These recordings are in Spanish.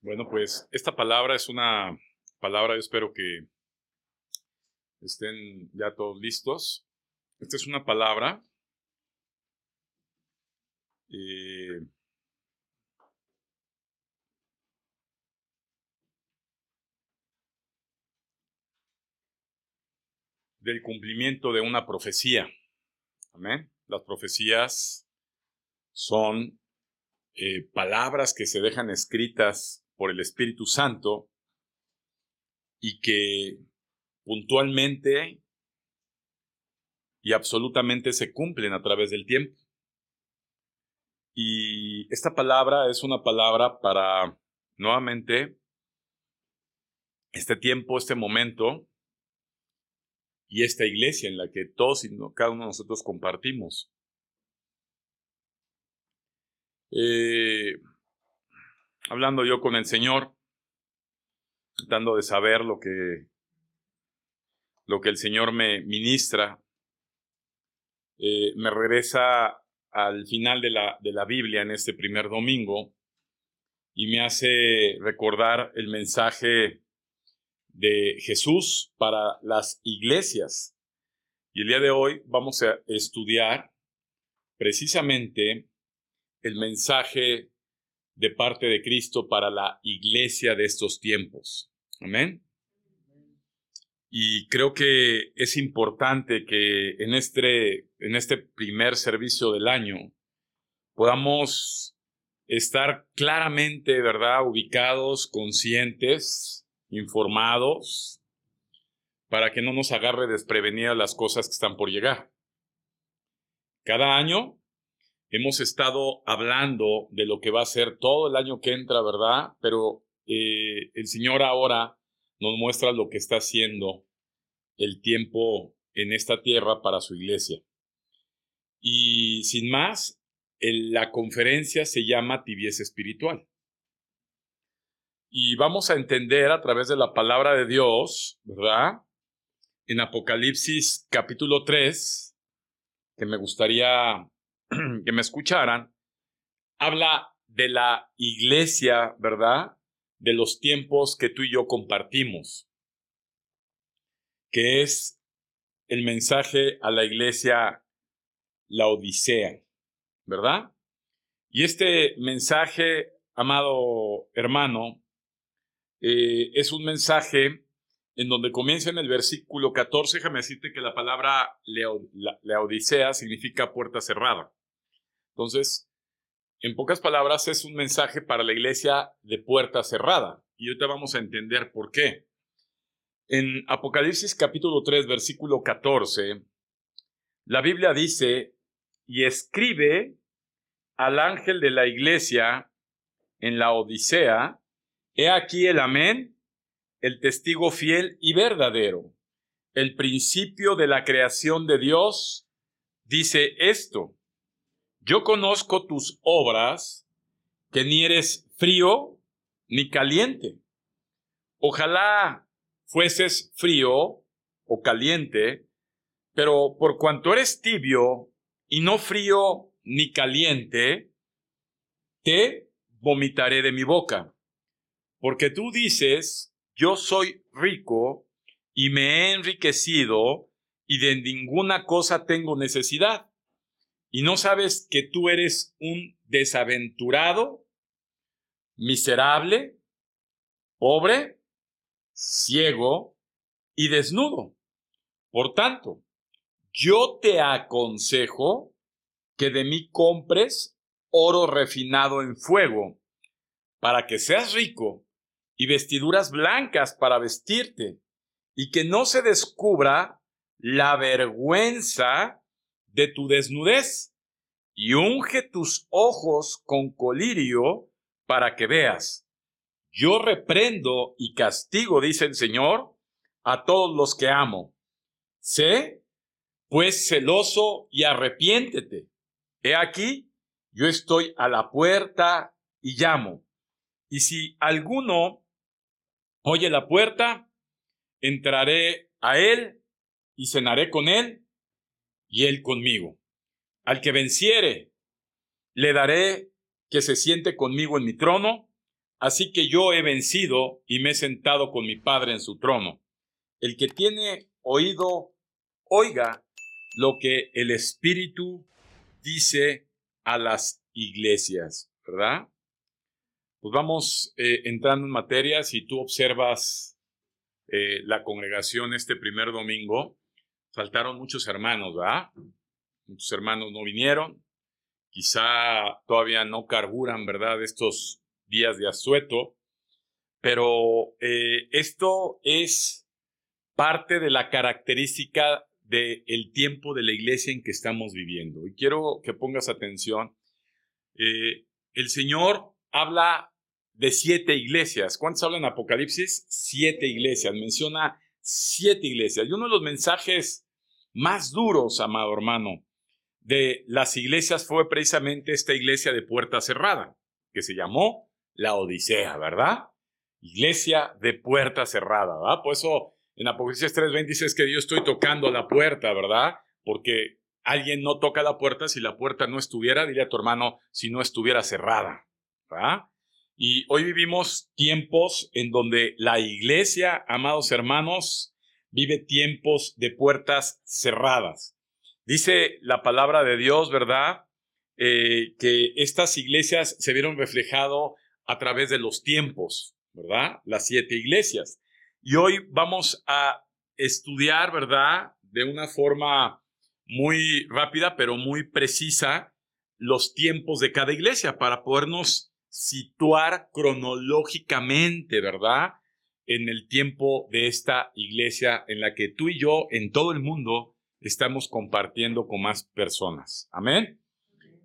Bueno, pues esta palabra es una palabra, yo espero que estén ya todos listos. Esta es una palabra eh, del cumplimiento de una profecía. Amén. Las profecías son palabras que se dejan escritas por el Espíritu Santo y que puntualmente y absolutamente se cumplen a través del tiempo. Y esta palabra es una palabra para, nuevamente, este tiempo, este momento y esta iglesia en la que todos y cada uno de nosotros compartimos. Hablando yo con el Señor, tratando de saber lo que el Señor me ministra, me regresa al final de la Biblia en este primer domingo y me hace recordar el mensaje de Jesús para las iglesias. Y el día de hoy vamos a estudiar precisamente el mensaje de parte de Cristo para la iglesia de estos tiempos. Amén. Y creo que es importante que en este primer servicio del año podamos estar claramente, ¿verdad?, ubicados, conscientes, informados, para que no nos agarre desprevenidas las cosas que están por llegar. Cada año hemos estado hablando de lo que va a ser todo el año que entra, ¿verdad? Pero el Señor ahora nos muestra lo que está haciendo el tiempo en esta tierra para su iglesia. Y sin más, la conferencia se llama Tibieza Espiritual. Y vamos a entender a través de la palabra de Dios, ¿verdad? En Apocalipsis capítulo 3, que me gustaría que me escucharan, habla de la iglesia, ¿verdad?, de los tiempos que tú y yo compartimos, que es el mensaje a la iglesia Laodicea, ¿verdad? Y este mensaje, amado hermano, es un mensaje en donde comienza en el versículo 14, déjame decirte que la palabra Laodicea significa puerta cerrada. Entonces, en pocas palabras, es un mensaje para la iglesia de puerta cerrada. Y ahorita vamos a entender por qué. En Apocalipsis capítulo 3, versículo 14, la Biblia dice, y escribe al ángel de la iglesia en la Odisea, he aquí el amén, el testigo fiel y verdadero, el principio de la creación de Dios, dice esto, yo conozco tus obras, que ni eres frío ni caliente. Ojalá fueses frío o caliente, pero por cuanto eres tibio y no frío ni caliente, te vomitaré de mi boca. Porque tú dices, yo soy rico y me he enriquecido y de ninguna cosa tengo necesidad. Y no sabes que tú eres un desaventurado, miserable, pobre, ciego y desnudo. Por tanto, yo te aconsejo que de mí compres oro refinado en fuego, para que seas rico, y vestiduras blancas para vestirte, y que no se descubra la vergüenza de tu desnudez, y unge tus ojos con colirio para que veas. Yo reprendo y castigo, dice el Señor, a todos los que amo. Sé, pues, celoso y arrepiéntete. He aquí, yo estoy a la puerta y llamo. Y si alguno oye la puerta, entraré a él y cenaré con él y él conmigo. Al que venciere, le daré que se siente conmigo en mi trono, Así que yo he vencido y me he sentado con mi Padre en su trono. El que tiene oído, oiga lo que el Espíritu dice a las iglesias, ¿verdad? Pues vamos entrando en materia. Si tú observas la congregación este primer domingo, faltaron muchos hermanos, ¿verdad? Muchos hermanos no vinieron. Quizá todavía no carburan, ¿verdad?, estos días de asueto, pero esto es parte de la característica del tiempo de la iglesia en que estamos viviendo. Y quiero que pongas atención. El Señor habla de 7 iglesias. ¿Cuántos hablan en Apocalipsis? 7 iglesias. Menciona 7 iglesias. Y uno de los mensajes más duros, amado hermano, de las iglesias fue precisamente esta iglesia de puerta cerrada, que se llamó la Odisea, ¿verdad? Iglesia de puerta cerrada, ¿verdad? Por eso en Apocalipsis 3:20 dice que yo estoy tocando a la puerta, ¿verdad? Porque alguien no toca la puerta si la puerta no estuviera, dile a tu hermano, si no estuviera cerrada, ¿verdad? Y hoy vivimos tiempos en donde la iglesia, amados hermanos, vive tiempos de puertas cerradas. Dice la palabra de Dios, ¿verdad? Que estas iglesias se vieron reflejado a través de los tiempos, ¿verdad? Las 7 iglesias. Y hoy vamos a estudiar, ¿verdad?, de una forma muy rápida, pero muy precisa, los tiempos de cada iglesia para podernos situar cronológicamente, ¿verdad?, en el tiempo de esta iglesia en la que tú y yo, en todo el mundo, estamos compartiendo con más personas. Amén.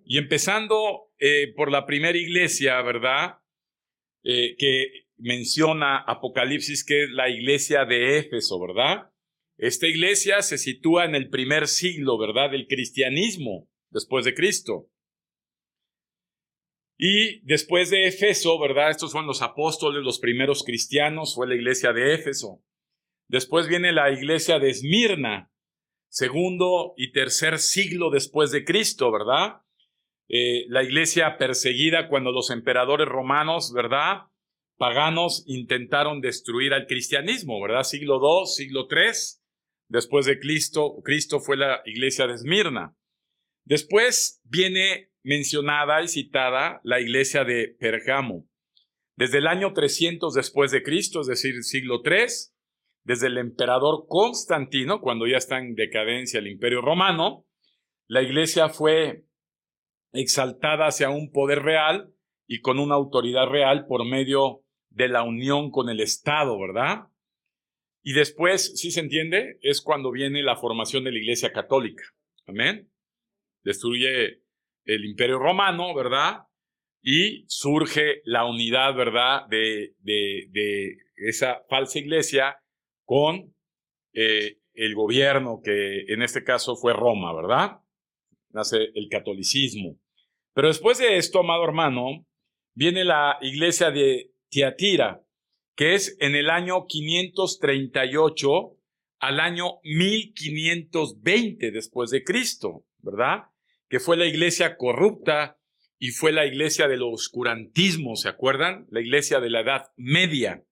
Y empezando por la primera iglesia, ¿verdad?, que menciona Apocalipsis, que es la iglesia de Éfeso, ¿verdad? Esta iglesia se sitúa en el primer siglo, ¿verdad?, del cristianismo, después de Cristo. Y después de Éfeso, ¿verdad?, estos fueron los apóstoles, los primeros cristianos, fue la iglesia de Éfeso. Después viene la iglesia de Esmirna, segundo y tercer siglo después de Cristo, ¿verdad? La iglesia perseguida cuando los emperadores romanos, ¿verdad?, paganos, intentaron destruir al cristianismo, ¿verdad? Siglo II, siglo III, después de Cristo fue la iglesia de Esmirna. Después viene mencionada y citada la iglesia de Pérgamo. Desde el año 300 después de Cristo, es decir, siglo III, desde el emperador Constantino, cuando ya está en decadencia el imperio romano, la iglesia fue exaltada hacia un poder real y con una autoridad real por medio de la unión con el Estado, ¿verdad? Y después, ¿sí se entiende? Es cuando viene la formación de la iglesia católica. Amén. Destruye el imperio romano, ¿verdad? Y surge la unidad, ¿verdad?, de esa falsa iglesia con el gobierno, que en este caso fue Roma, ¿verdad? Nace el catolicismo. Pero después de esto, amado hermano, viene la iglesia de Tiatira, que es en el año 538 al año 1520 después de Cristo, ¿verdad? Que fue la iglesia corrupta y fue la iglesia del oscurantismo, ¿se acuerdan? La iglesia de la Edad Media.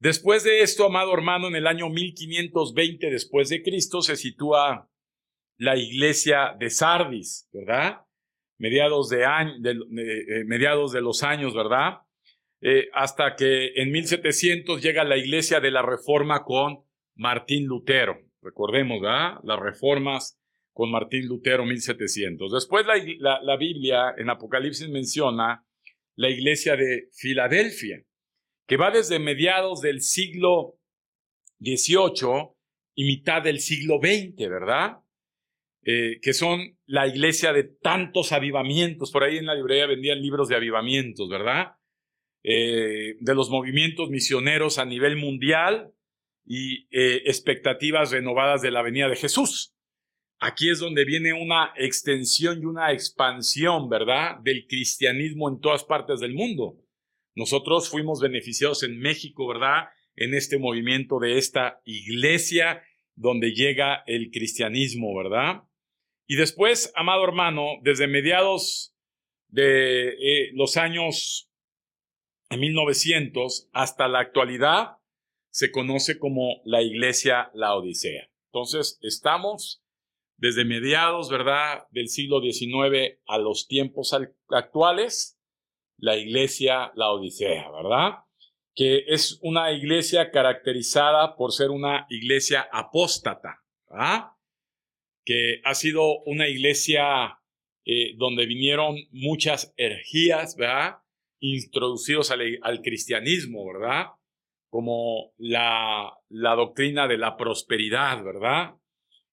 Después de esto, amado hermano, en el año 1520 después de Cristo se sitúa la iglesia de Sardis, ¿verdad? Mediados de los años, ¿verdad? Hasta que en 1700 llega la iglesia de la Reforma con Martín Lutero. Recordemos, ¿verdad? Las reformas con Martín Lutero, 1700. Después la Biblia en Apocalipsis menciona la iglesia de Filadelfia, que va desde mediados del siglo XVIII y mitad del siglo XX, ¿verdad? Que son la iglesia de tantos avivamientos. Por ahí en la librería vendían libros de avivamientos, ¿verdad? De los movimientos misioneros a nivel mundial y expectativas renovadas de la venida de Jesús. Aquí es donde viene una extensión y una expansión, ¿verdad?, del cristianismo en todas partes del mundo. Nosotros fuimos beneficiados en México, ¿verdad?, en este movimiento de esta iglesia donde llega el cristianismo, ¿verdad? Y después, amado hermano, desde mediados de los años en 1900 hasta la actualidad se conoce como la Iglesia Laodicea. Entonces, estamos desde mediados, ¿verdad?, del siglo XIX a los tiempos actuales, la Iglesia Laodicea, ¿verdad?, que es una iglesia caracterizada por ser una iglesia apóstata, ¿verdad?, que ha sido una iglesia donde vinieron muchas herejías, ¿verdad?, introducidos al cristianismo, ¿verdad?, como la doctrina de la prosperidad, ¿verdad?,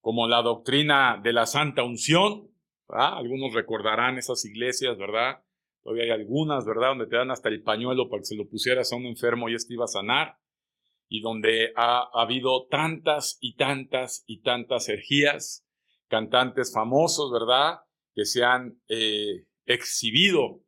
como la doctrina de la santa unción, ¿verdad? Algunos recordarán esas iglesias, ¿verdad? Todavía hay algunas, ¿verdad?, donde te dan hasta el pañuelo para que se lo pusieras a un enfermo y este iba a sanar, y donde ha habido tantas y tantas y tantas herejías, cantantes famosos, ¿verdad?, que se han exhibido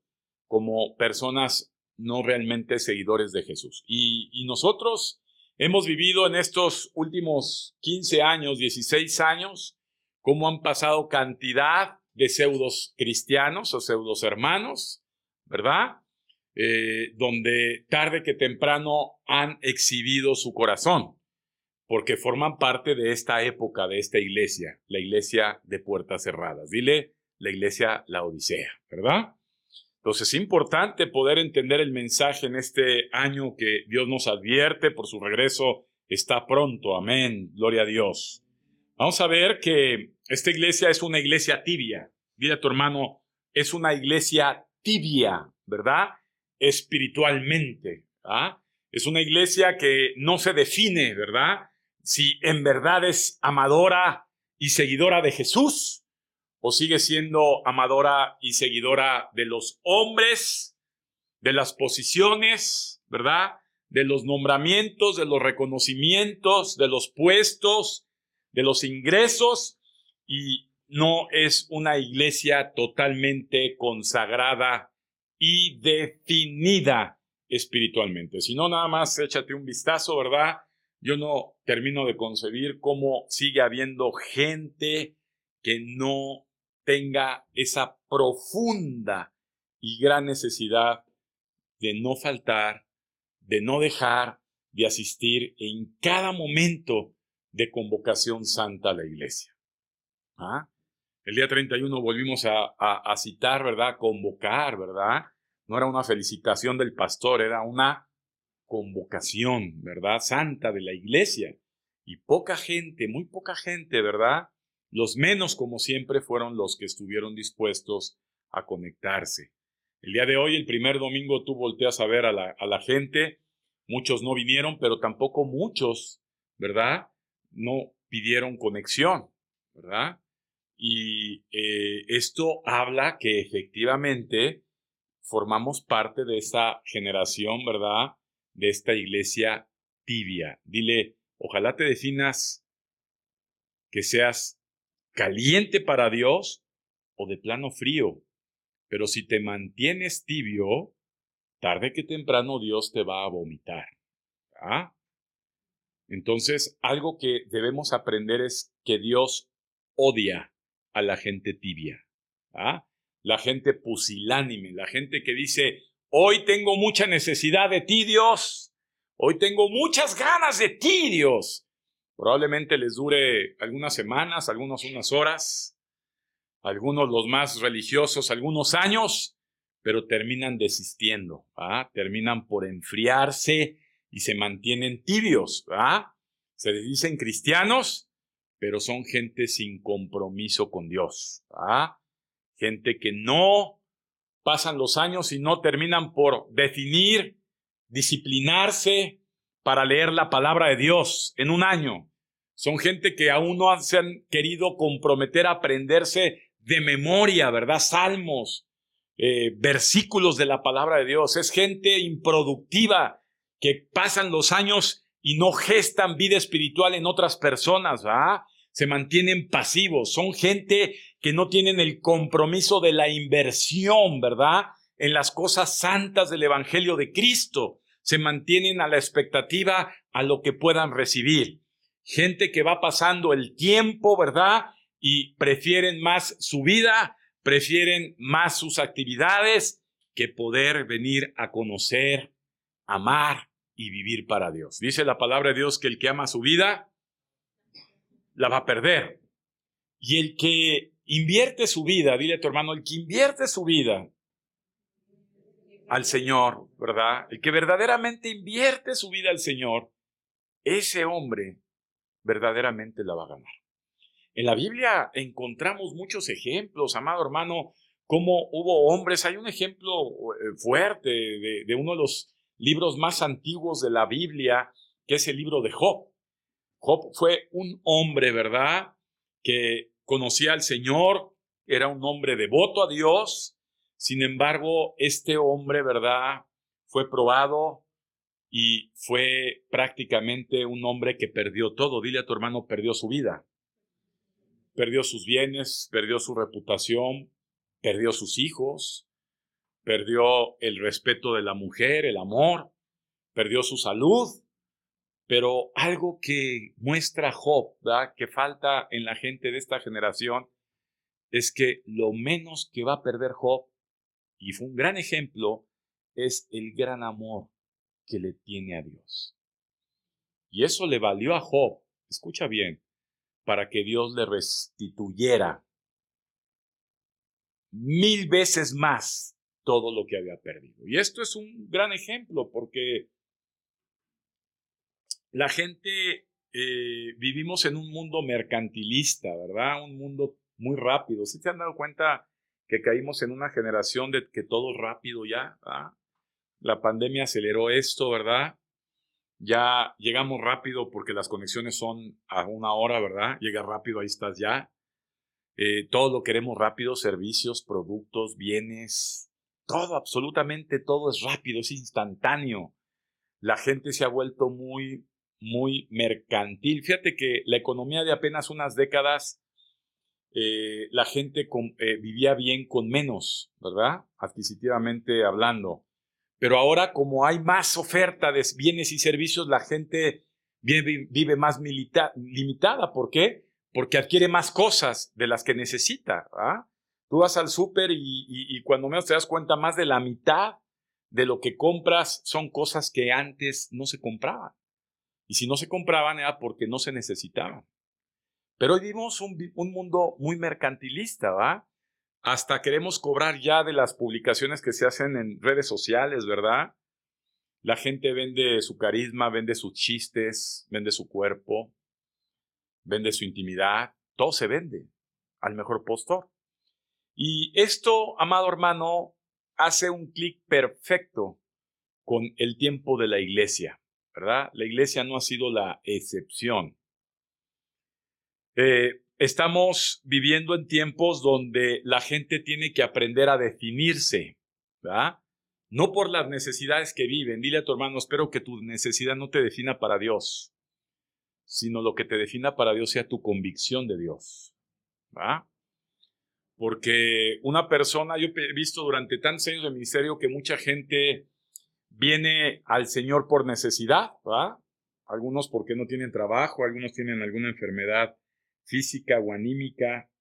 como personas no realmente seguidores de Jesús. Y nosotros hemos vivido en estos últimos 15 años, 16 años, cómo han pasado cantidad de pseudos cristianos o pseudos hermanos, ¿verdad?, donde tarde que temprano han exhibido su corazón, porque forman parte de esta época, de esta iglesia, la iglesia de puertas cerradas. Dile, la iglesia Laodicea, ¿verdad? Entonces es importante poder entender el mensaje en este año que Dios nos advierte por su regreso. Está pronto, amén, gloria a Dios. Vamos a ver que esta iglesia es una iglesia tibia. Dile a tu hermano, es una iglesia tibia, ¿verdad?, espiritualmente, ¿verdad? Es una iglesia que no se define, ¿verdad?, si en verdad es amadora y seguidora de Jesús, o sigue siendo amadora y seguidora de los hombres, de las posiciones, ¿verdad?, de los nombramientos, de los reconocimientos, de los puestos, de los ingresos, y no es una iglesia totalmente consagrada y definida espiritualmente. Si no, nada más échate un vistazo, ¿verdad? Yo no termino de concebir cómo sigue habiendo gente que no tenga esa profunda y gran necesidad de no faltar, de no dejar de asistir en cada momento de convocación santa a la iglesia. ¿Ah? El día 31 volvimos a citar, ¿verdad?, convocar, ¿verdad? No era una felicitación del pastor, era una convocación, ¿verdad?, santa de la iglesia. Y poca gente, muy poca gente, ¿verdad? Los menos, como siempre, fueron los que estuvieron dispuestos a conectarse. El día de hoy, el primer domingo, tú volteas a ver a la gente. Muchos no vinieron, pero tampoco muchos, ¿verdad?, no pidieron conexión, ¿verdad? Y esto habla que efectivamente formamos parte de esa generación, ¿verdad?, de esta iglesia tibia. Dile, ojalá te definas que seas caliente para Dios o de plano frío. Pero si te mantienes tibio, tarde que temprano Dios te va a vomitar. ¿Ah? Entonces, algo que debemos aprender es que Dios odia a la gente tibia. ¿Ah? La gente pusilánime, la gente que dice, hoy tengo mucha necesidad de ti, Dios. Hoy tengo muchas ganas de ti, Dios. Probablemente les dure algunas semanas, algunos unas horas, algunos los más religiosos, algunos años, pero terminan desistiendo, ¿ah? Terminan por enfriarse y se mantienen tibios, ¿ah? Se les dicen cristianos, pero son gente sin compromiso con Dios, ¿ah? Gente que no pasan los años y no terminan por definir, disciplinarse para leer la palabra de Dios en un año. Son gente que aún no se han querido comprometer a aprenderse de memoria, ¿verdad?, salmos, versículos de la palabra de Dios. Es gente improductiva que pasan los años y no gestan vida espiritual en otras personas, ¿verdad? Se mantienen pasivos. Son gente que no tienen el compromiso de la inversión, ¿verdad?, en las cosas santas del Evangelio de Cristo. Se mantienen a la expectativa a lo que puedan recibir. Gente que va pasando el tiempo, ¿verdad?, y prefieren más su vida, prefieren más sus actividades que poder venir a conocer amar y vivir para Dios. Dice la palabra de Dios que el que ama su vida la va a perder. Y el que invierte su vida, dile a tu hermano, el que invierte su vida al Señor, ¿verdad? El que verdaderamente invierte su vida al Señor, ese hombre verdaderamente la va a ganar. En la Biblia encontramos muchos ejemplos, amado hermano, cómo hubo hombres. Hay un ejemplo fuerte de uno de los libros más antiguos de la Biblia, que es el libro de Job. Job fue un hombre, ¿verdad?, que conocía al Señor, era un hombre devoto a Dios. Sin embargo, este hombre, ¿verdad?, fue probado y fue prácticamente un hombre que perdió todo. Dile a tu hermano, perdió su vida. Perdió sus bienes, perdió su reputación, perdió sus hijos, perdió el respeto de la mujer, el amor, perdió su salud. Pero algo que muestra Job, ¿verdad?, que falta en la gente de esta generación, es que lo menos que va a perder Job, y fue un gran ejemplo, es el gran amor que le tiene a Dios. Y eso le valió a Job, escucha bien, para que Dios le restituyera 1000 veces más todo lo que había perdido. Y esto es un gran ejemplo porque la gente vivimos en un mundo mercantilista, ¿verdad? Un mundo muy rápido. ¿Sí se han dado cuenta que caímos en una generación de que todo es rápido ya? ¿Verdad? La pandemia aceleró esto, ¿verdad? Ya llegamos rápido porque las conexiones son a 1 hora, ¿verdad? Llega rápido, ahí estás ya. Todo lo queremos rápido, servicios, productos, bienes, todo, absolutamente todo es rápido, es instantáneo. La gente se ha vuelto muy, muy mercantil. Fíjate que la economía de apenas unas décadas, la gente vivía bien con menos, ¿verdad? Adquisitivamente hablando. Pero ahora, como hay más oferta de bienes y servicios, la gente vive más limitada. ¿Por qué? Porque adquiere más cosas de las que necesita, ¿verdad? Tú vas al súper y cuando menos te das cuenta, más de la mitad de lo que compras son cosas que antes no se compraban. Y si no se compraban era porque no se necesitaban. Pero hoy vivimos un mundo muy mercantilista, ¿va? Hasta queremos cobrar ya de las publicaciones que se hacen en redes sociales, ¿verdad? La gente vende su carisma, vende sus chistes, vende su cuerpo, vende su intimidad. Todo se vende al mejor postor. Y esto, amado hermano, hace un clic perfecto con el tiempo de la iglesia, ¿verdad? La iglesia no ha sido la excepción. Estamos viviendo en tiempos donde la gente tiene que aprender a definirse, ¿verdad? No por las necesidades que viven. Dile a tu hermano, espero que tu necesidad no te defina para Dios, sino lo que te defina para Dios sea tu convicción de Dios, ¿verdad? Porque una persona, yo he visto durante tantos años de ministerio que mucha gente viene al Señor por necesidad, ¿verdad? Algunos porque no tienen trabajo, algunos tienen alguna enfermedad física o anímica,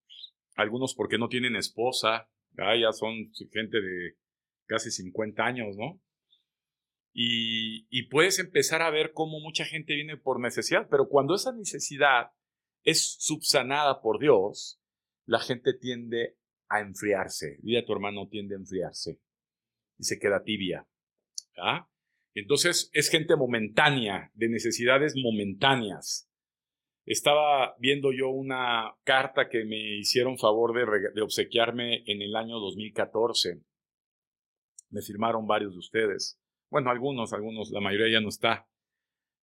algunos porque no tienen esposa, ¿verdad? Ya son gente de casi 50 años, ¿no? Y puedes empezar a ver cómo mucha gente viene por necesidad, pero cuando esa necesidad es subsanada por Dios, la gente tiende a enfriarse. Dile a tu hermano, tiende a enfriarse y se queda tibia. ¿Ah? Entonces es gente momentánea, de necesidades momentáneas. Estaba viendo yo una carta que me hicieron favor de obsequiarme en el año 2014. Me firmaron varios de ustedes. Bueno, algunos, la mayoría ya no está.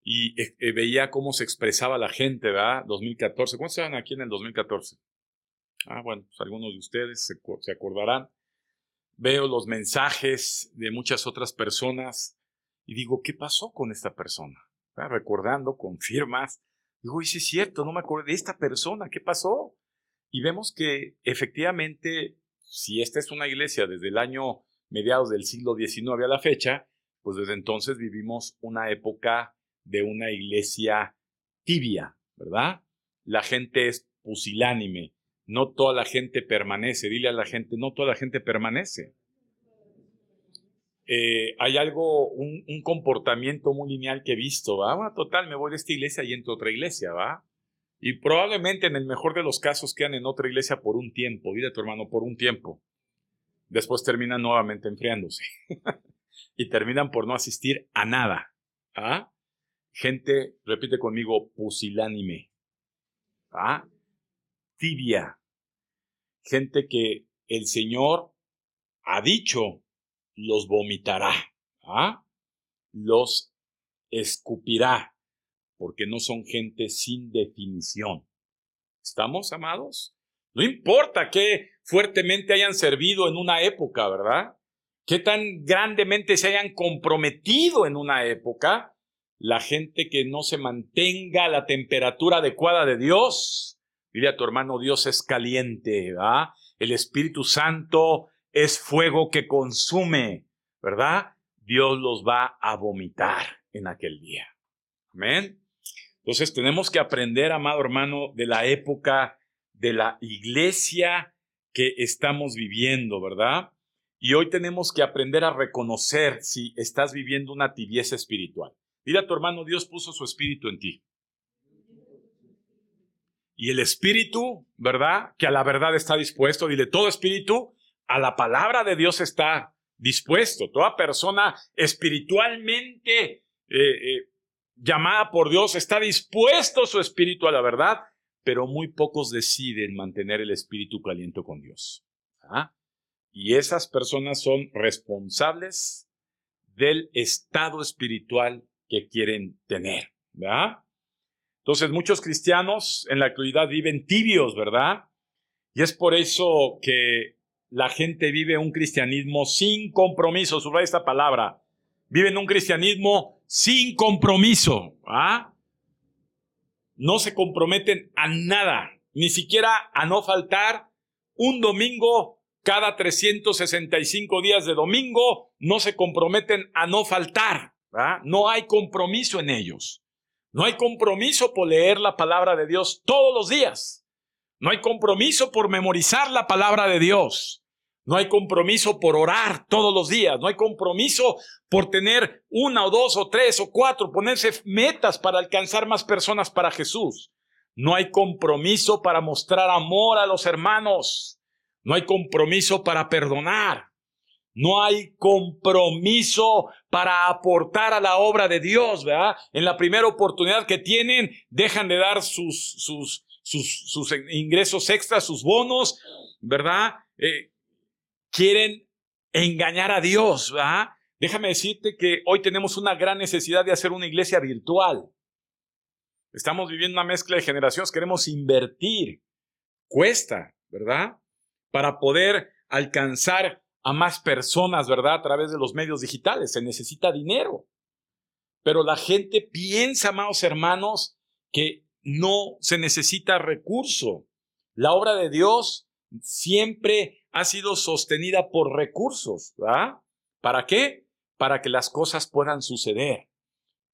Y veía cómo se expresaba la gente, ¿verdad? 2014. ¿Cuántos estaban aquí en el 2014? Bueno, pues algunos de ustedes se acordarán. Veo los mensajes de muchas otras personas y digo, ¿qué pasó con esta persona? Recordando con firmas, digo, y sí es cierto, no me acuerdo de esta persona, ¿qué pasó? Y vemos que efectivamente, si esta es una iglesia desde el año mediados del siglo XIX a la fecha, pues desde entonces vivimos una época de una iglesia tibia, ¿verdad? La gente es pusilánime, no toda la gente permanece. Dile a la gente, no toda la gente permanece. hay algo, un comportamiento muy lineal que he visto, ¿va? Bueno, total, me voy de esta iglesia y entro a otra iglesia, ¿va? Y probablemente en el mejor de los casos quedan en otra iglesia por un tiempo, dile a tu hermano, por un tiempo. Después terminan nuevamente enfriándose y terminan por no asistir a nada. ¿Ah? Gente, repite conmigo, pusilánime. ¿Ah? Tibia. Gente que el Señor ha dicho, los vomitará. ¿Ah? Los escupirá, porque no son gente sin definición. ¿Estamos, amados? No importa qué fuertemente hayan servido en una época, ¿verdad? Qué tan grandemente se hayan comprometido en una época, la gente que no se mantenga a la temperatura adecuada de Dios. Dile a tu hermano, Dios es caliente, ¿verdad? El Espíritu Santo es fuego que consume, ¿verdad? Dios los va a vomitar en aquel día. Amén. Entonces tenemos que aprender, amado hermano, de la época de la iglesia que estamos viviendo, ¿verdad? Y hoy tenemos que aprender a reconocer si estás viviendo una tibieza espiritual. Dile a tu hermano, Dios puso su espíritu en ti. Y el espíritu, ¿verdad? Que a la verdad está dispuesto. Dile, todo espíritu a la palabra de Dios está dispuesto. Toda persona espiritualmente llamada por Dios está dispuesto su espíritu a la verdad, pero muy pocos deciden mantener el espíritu caliente con Dios. ¿Ah? Y esas personas son responsables del estado espiritual que quieren tener, ¿verdad? Entonces, muchos cristianos en la actualidad viven tibios, ¿verdad? Y es por eso que la gente vive un cristianismo sin compromiso. Subraya esta palabra. Viven un cristianismo sin compromiso. ¿Ah? No se comprometen a nada, ni siquiera a no faltar un domingo cada 365 días de domingo. No se comprometen a no faltar. ¿Ah? No hay compromiso en ellos. No hay compromiso por leer la palabra de Dios todos los días. No hay compromiso por memorizar la palabra de Dios. No hay compromiso por orar todos los días. No hay compromiso por tener 1 o 2 o 3 o 4, ponerse metas para alcanzar más personas para Jesús. No hay compromiso para mostrar amor a los hermanos. No hay compromiso para perdonar. No hay compromiso para aportar a la obra de Dios, ¿verdad? En la primera oportunidad que tienen, dejan de dar sus ingresos extras, sus bonos, ¿verdad? Quieren engañar a Dios, ¿verdad? Déjame decirte que hoy tenemos una gran necesidad de hacer una iglesia virtual. Estamos viviendo una mezcla de generaciones, queremos invertir. Cuesta, ¿verdad? Para poder alcanzar a más personas, ¿verdad? A través de los medios digitales. Se necesita dinero. Pero la gente piensa, amados hermanos, que no se necesita recurso. La obra de Dios siempre ha sido sostenida por recursos, ¿verdad? ¿Para qué? Para que las cosas puedan suceder.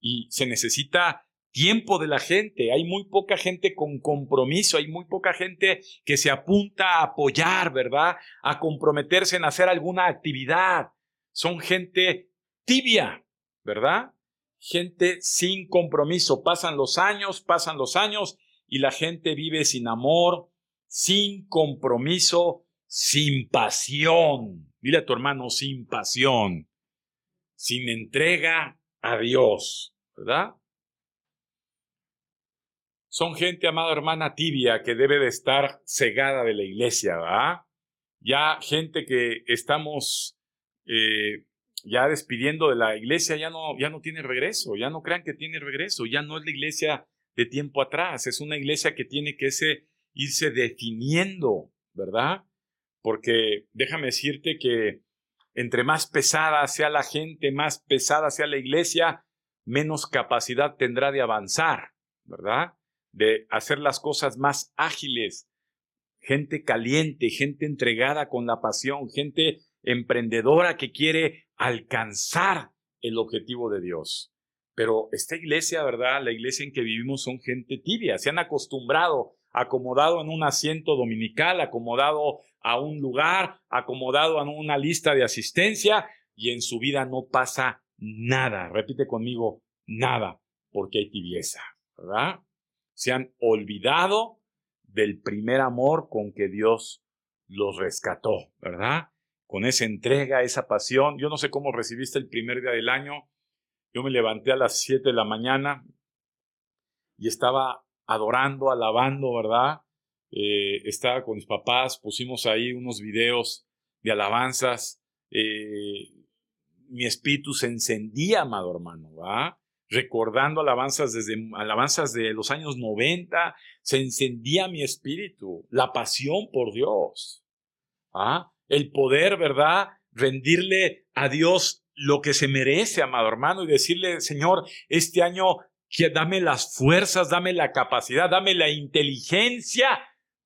Y se necesita tiempo de la gente. Hay muy poca gente con compromiso, hay muy poca gente que se apunta a apoyar, ¿verdad? A comprometerse en hacer alguna actividad. Son gente tibia, ¿verdad? Gente sin compromiso. Pasan los años y la gente vive sin amor, sin compromiso, sin pasión. Dile a tu hermano, sin pasión, sin entrega a Dios, ¿verdad? Son gente, amada hermana, tibia, que debe de estar cegada de la iglesia, ¿verdad? Ya gente que estamos ya despidiendo de la iglesia, ya no tiene regreso, ya no crean que tiene regreso, ya no es la iglesia de tiempo atrás, es una iglesia que tiene que irse definiendo, ¿verdad? Porque déjame decirte que entre más pesada sea la gente, más pesada sea la iglesia, menos capacidad tendrá de avanzar, ¿verdad? De hacer las cosas más ágiles. Gente caliente, gente entregada con la pasión, gente emprendedora que quiere alcanzar el objetivo de Dios. Pero esta iglesia, ¿verdad? La iglesia en que vivimos son gente tibia, se han acomodado en un asiento dominical, acomodado a un lugar, acomodado a una lista de asistencia, y en su vida no pasa nada. Repite conmigo, nada, porque hay tibieza, ¿verdad? Se han olvidado del primer amor con que Dios los rescató, ¿verdad? Con esa entrega, esa pasión. Yo no sé cómo recibiste el primer día del año. Yo me levanté a las 7 de la mañana y estaba adorando, alabando, ¿verdad? Estaba con mis papás, pusimos ahí unos videos de alabanzas. Mi espíritu se encendía, amado hermano, ¿verdad? Recordando alabanzas de los años 90, se encendía mi espíritu, la pasión por Dios, ¿ah? El poder, ¿verdad? Rendirle a Dios lo que se merece, amado hermano, y decirle, Señor, este año dame las fuerzas, dame la capacidad, dame la inteligencia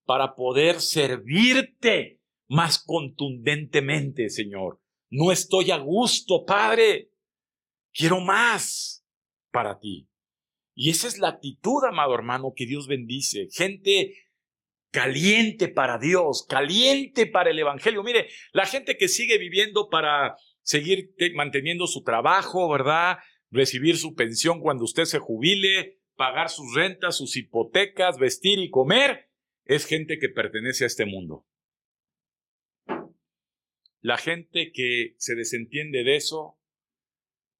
para poder servirte más contundentemente, Señor. No estoy a gusto, Padre. Quiero más para ti. Y esa es la actitud, amado hermano, que Dios bendice. Gente caliente para Dios, caliente para el evangelio. Mire, la gente que sigue viviendo para seguir manteniendo su trabajo, ¿verdad? Recibir su pensión cuando usted se jubile, pagar sus rentas, sus hipotecas, vestir y comer, es gente que pertenece a este mundo. La gente que se desentiende de eso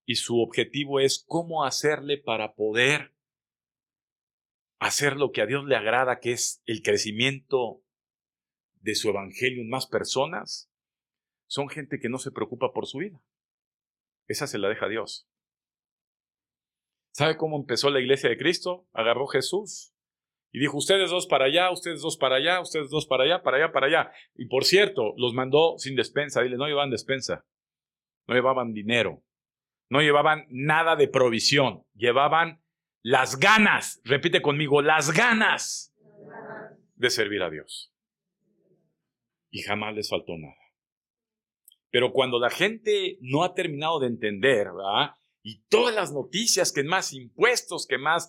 y su objetivo es cómo hacerle para poder hacer lo que a Dios le agrada, que es el crecimiento de su evangelio en más personas, son gente que no se preocupa por su vida. Esa se la deja a Dios. ¿Sabe cómo empezó la iglesia de Cristo? Agarró Jesús y dijo, ustedes dos para allá, ustedes dos para allá, ustedes dos para allá, para allá, para allá. Y por cierto, los mandó sin despensa. Dile, no llevaban despensa, no llevaban dinero, no llevaban nada de provisión, llevaban las ganas, repite conmigo, las ganas de servir a Dios. Y jamás les faltó nada. Pero cuando la gente no ha terminado de entender, ¿verdad? Y todas las noticias, que más impuestos, que más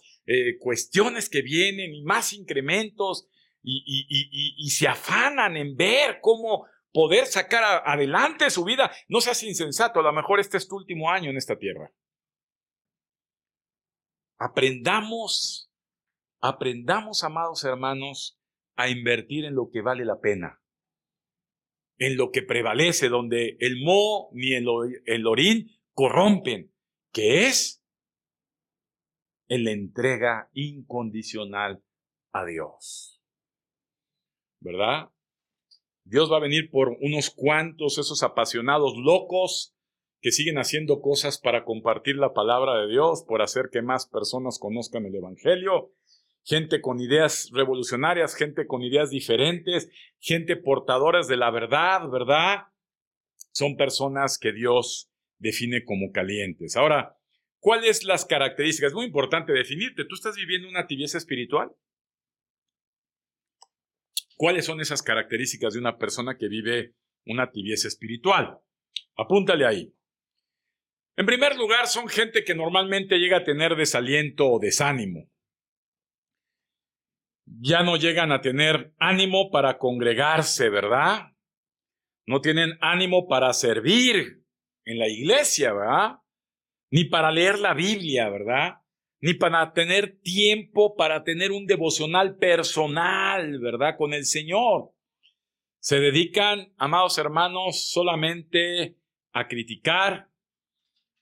cuestiones que vienen y más incrementos, y se afanan en ver cómo poder sacar adelante su vida, no seas insensato, a lo mejor este es tu último año en esta tierra. Aprendamos, amados hermanos, a invertir en lo que vale la pena, en lo que prevalece, donde el moho ni el orín corrompen, que es en la entrega incondicional a Dios. ¿Verdad? Dios va a venir por unos cuantos, esos apasionados locos que siguen haciendo cosas para compartir la palabra de Dios, por hacer que más personas conozcan el evangelio. Gente con ideas revolucionarias, gente con ideas diferentes, gente portadoras de la verdad, ¿verdad? Son personas que Dios define como calientes. Ahora, ¿cuáles las características? Es muy importante definirte. ¿Tú estás viviendo una tibieza espiritual? ¿Cuáles son esas características de una persona que vive una tibieza espiritual? Apúntale ahí. En primer lugar, son gente que normalmente llega a tener desaliento o desánimo. Ya no llegan a tener ánimo para congregarse, ¿verdad? No tienen ánimo para servir en la iglesia, ¿verdad? Ni para leer la Biblia, ¿verdad? Ni para tener tiempo para tener un devocional personal, ¿verdad? Con el Señor. Se dedican, amados hermanos, solamente a criticar,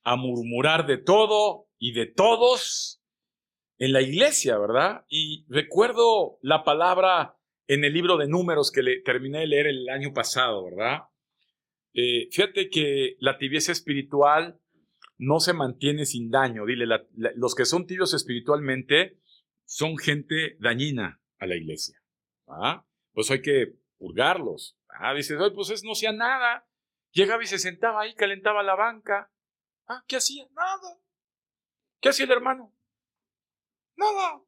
a murmurar de todo y de todos en la iglesia, ¿verdad? Y recuerdo la palabra en el libro de Números que terminé de leer el año pasado, ¿verdad? Fíjate que la tibieza espiritual no se mantiene sin daño. Dile, los que son tibios espiritualmente son gente dañina a la iglesia. ¿Ah? Pues hay que purgarlos. Dices, pues no hacía nada. Llegaba y se sentaba ahí, calentaba la banca. ¿Qué hacía? Nada. ¿Qué hacía el hermano? Nada.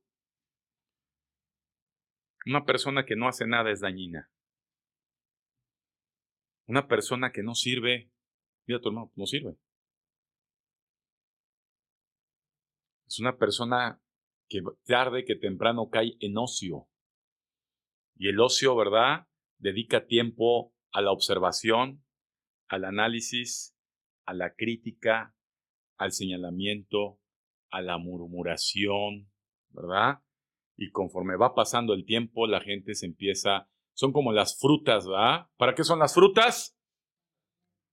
Una persona que no hace nada es dañina. Una persona que no sirve, mira a tu hermano, no sirve. Es una persona que tarde que temprano cae en ocio. Y el ocio, ¿verdad? Dedica tiempo a la observación, al análisis, a la crítica, al señalamiento, a la murmuración, ¿verdad? Y conforme va pasando el tiempo, la gente se empieza, son como las frutas, ¿verdad? ¿Para qué son las frutas?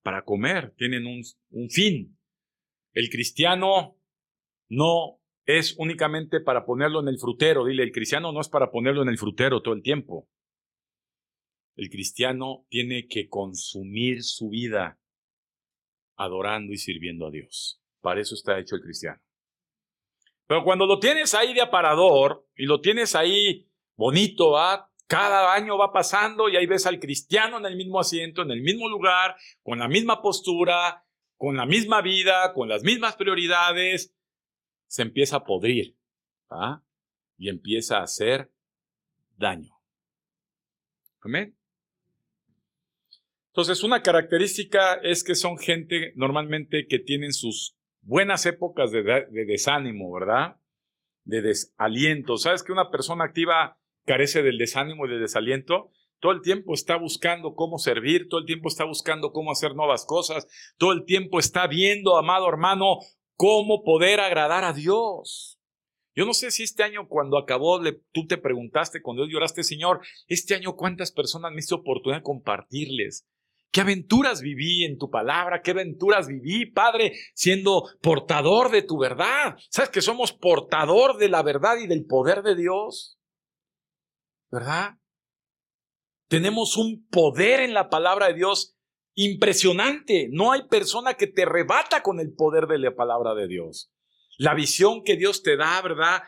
Para comer, tienen un fin. El cristiano no es únicamente para ponerlo en el frutero. Dile, el cristiano no es para ponerlo en el frutero todo el tiempo. El cristiano tiene que consumir su vida adorando y sirviendo a Dios. Para eso está hecho el cristiano. Pero cuando lo tienes ahí de aparador y lo tienes ahí bonito, ¿va? Cada año va pasando y ahí ves al cristiano en el mismo asiento, en el mismo lugar, con la misma postura, con la misma vida, con las mismas prioridades, se empieza a podrir, ¿va? Y empieza a hacer daño. ¿Amén? Entonces, una característica es que son gente normalmente que tienen sus buenas épocas de desánimo, ¿verdad? De desaliento. ¿Sabes que una persona activa carece del desánimo y del desaliento? Todo el tiempo está buscando cómo servir, todo el tiempo está buscando cómo hacer nuevas cosas, todo el tiempo está viendo, amado hermano, cómo poder agradar a Dios. Yo no sé si este año cuando acabó, tú te preguntaste, cuando lloraste, Señor, este año cuántas personas me hice oportunidad de compartirles. ¿Qué aventuras viví en tu palabra? ¿Qué aventuras viví, Padre, siendo portador de tu verdad? ¿Sabes que somos portador de la verdad y del poder de Dios? ¿Verdad? Tenemos un poder en la palabra de Dios impresionante. No hay persona que te rebata con el poder de la palabra de Dios. La visión que Dios te da, ¿verdad?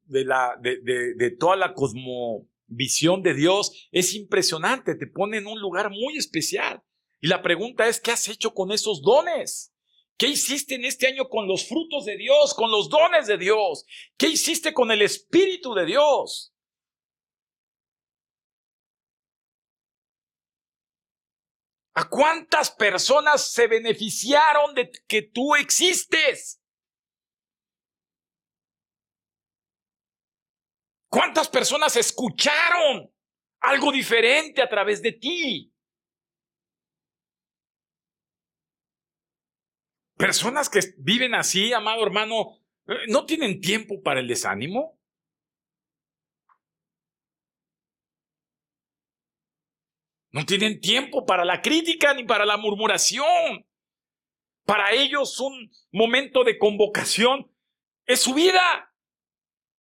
De toda la cosmovisión de Dios es impresionante. Te pone en un lugar muy especial. Y la pregunta es, ¿qué has hecho con esos dones? ¿Qué hiciste en este año con los frutos de Dios, con los dones de Dios? ¿Qué hiciste con el Espíritu de Dios? ¿A cuántas personas se beneficiaron de que tú existes? ¿Cuántas personas escucharon algo diferente a través de ti? Personas que viven así, amado hermano, ¿no tienen tiempo para el desánimo? No tienen tiempo para la crítica ni para la murmuración. Para ellos un momento de convocación es su vida.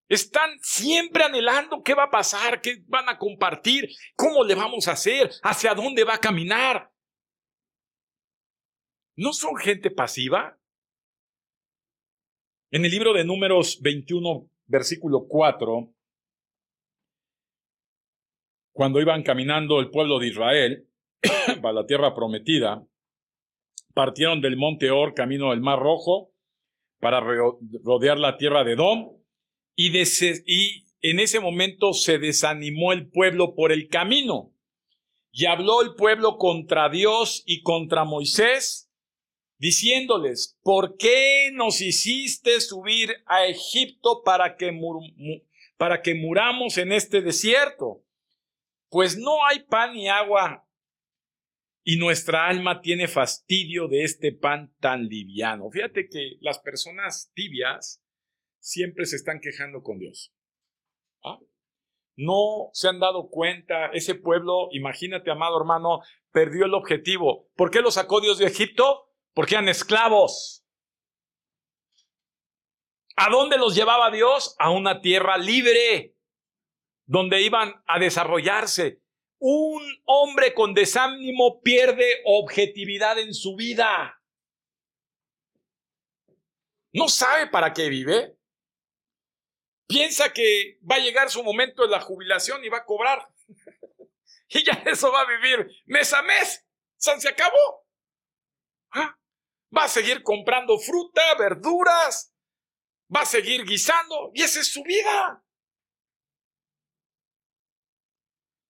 Están siempre anhelando qué va a pasar, qué van a compartir, cómo le vamos a hacer, hacia dónde va a caminar. ¿No son gente pasiva? En el libro de Números 21, versículo 4, cuando iban caminando el pueblo de Israel para la tierra prometida, partieron del monte Or, camino del Mar Rojo, para rodear la tierra de Edom, y en ese momento se desanimó el pueblo por el camino, y habló el pueblo contra Dios y contra Moisés, diciéndoles, ¿por qué nos hiciste subir a Egipto para que muramos en este desierto? Pues no hay pan ni agua, y nuestra alma tiene fastidio de este pan tan liviano. Fíjate que las personas tibias siempre se están quejando con Dios. ¿Ah? No se han dado cuenta, ese pueblo, imagínate, amado hermano, perdió el objetivo. ¿Por qué lo sacó Dios de Egipto? Porque eran esclavos. ¿A dónde los llevaba Dios? A una tierra libre, donde iban a desarrollarse. Un hombre con desánimo pierde objetividad en su vida. No sabe para qué vive. Piensa que va a llegar su momento de la jubilación y va a cobrar. Y ya eso va a vivir mes a mes. Se acabó. ¿Ah? Va a seguir comprando fruta, verduras. Va a seguir guisando. Y esa es su vida.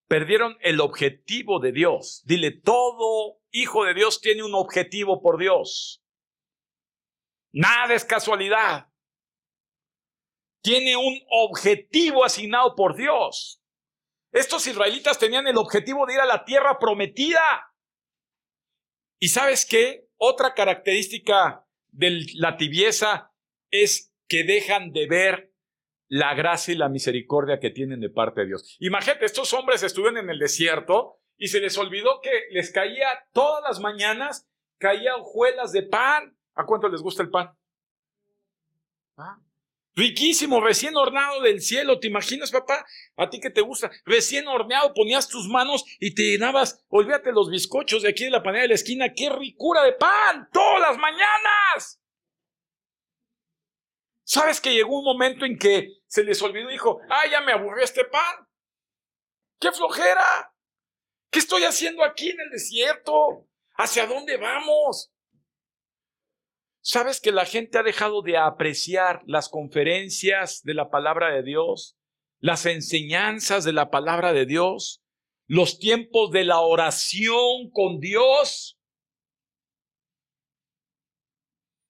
Perdieron el objetivo de Dios. Dile, todo hijo de Dios tiene un objetivo por Dios. Nada es casualidad. Tiene un objetivo asignado por Dios. Estos israelitas tenían el objetivo de ir a la tierra prometida. ¿Y sabes qué? Otra característica de la tibieza es que dejan de ver la gracia y la misericordia que tienen de parte de Dios. Imagínate, estos hombres estuvieron en el desierto y se les olvidó que les caía todas las mañanas, caía hojuelas de pan. ¿A cuánto les gusta el pan? ¿Ah? Riquísimo, recién horneado del cielo. ¿Te imaginas, papá? ¿A ti que te gusta? Recién horneado, ponías tus manos y te llenabas, olvídate los bizcochos de aquí de la panadería de la esquina. ¡Qué ricura de pan! ¡Todas las mañanas! ¿Sabes que llegó un momento en que se les olvidó y dijo, ya me aburrió este pan? ¡Qué flojera! ¿Qué estoy haciendo aquí en el desierto? ¿Hacia dónde vamos? ¿Sabes que la gente ha dejado de apreciar las conferencias de la palabra de Dios, las enseñanzas de la palabra de Dios, los tiempos de la oración con Dios?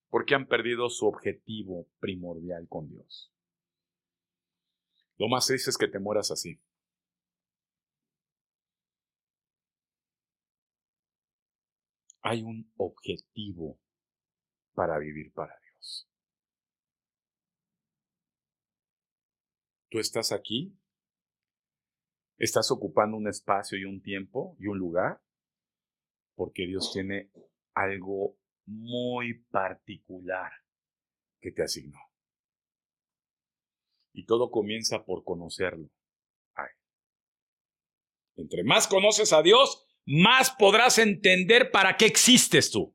Porque han perdido su objetivo primordial con Dios. Lo más triste es que te mueras así. Hay un objetivo para vivir para Dios. Tú estás aquí, estás ocupando un espacio y un tiempo y un lugar porque Dios tiene algo muy particular que te asignó. Y todo comienza por conocerlo. Entre más conoces a Dios, más podrás entender para qué existes tú.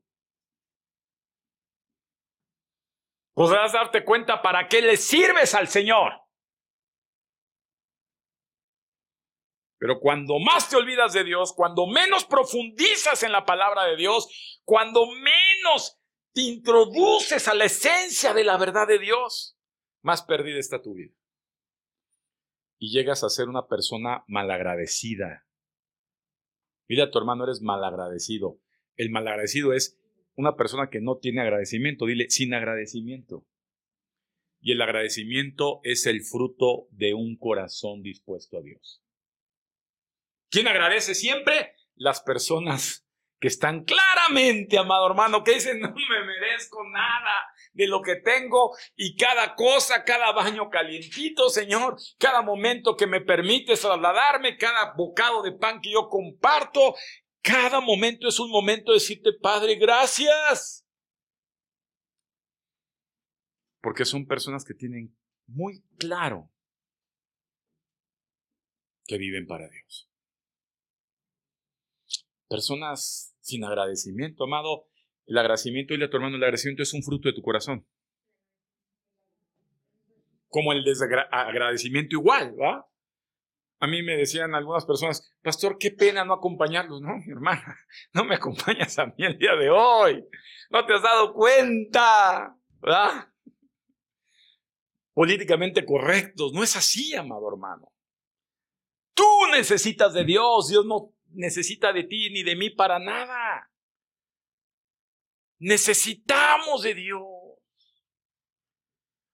Podrás darte cuenta para qué le sirves al Señor. Pero cuando más te olvidas de Dios, cuando menos profundizas en la palabra de Dios, cuando menos te introduces a la esencia de la verdad de Dios, más perdida está tu vida. Y llegas a ser una persona malagradecida. Dile a tu hermano, eres malagradecido. El malagradecido es una persona que no tiene agradecimiento. Dile, sin agradecimiento. Y el agradecimiento es el fruto de un corazón dispuesto a Dios. ¿Quién agradece siempre? Las personas que están claramente, amado hermano, que dicen, no me merezco nada de lo que tengo, y cada cosa, cada baño calientito, Señor, cada momento que me permites trasladarme, cada bocado de pan que yo comparto, cada momento es un momento de decirte, Padre, gracias. Porque son personas que tienen muy claro que viven para Dios. Personas sin agradecimiento, amado. El agradecimiento, dile a tu hermano, el agradecimiento es un fruto de tu corazón. Como el desagradecimiento igual, ¿va? A mí me decían algunas personas, pastor, qué pena no acompañarlos. No, mi hermana, no me acompañas a mí el día de hoy. No te has dado cuenta, ¿verdad? Políticamente correctos. No es así, amado hermano. Tú necesitas de Dios. Dios no necesita de ti ni de mí para nada. Necesitamos de Dios.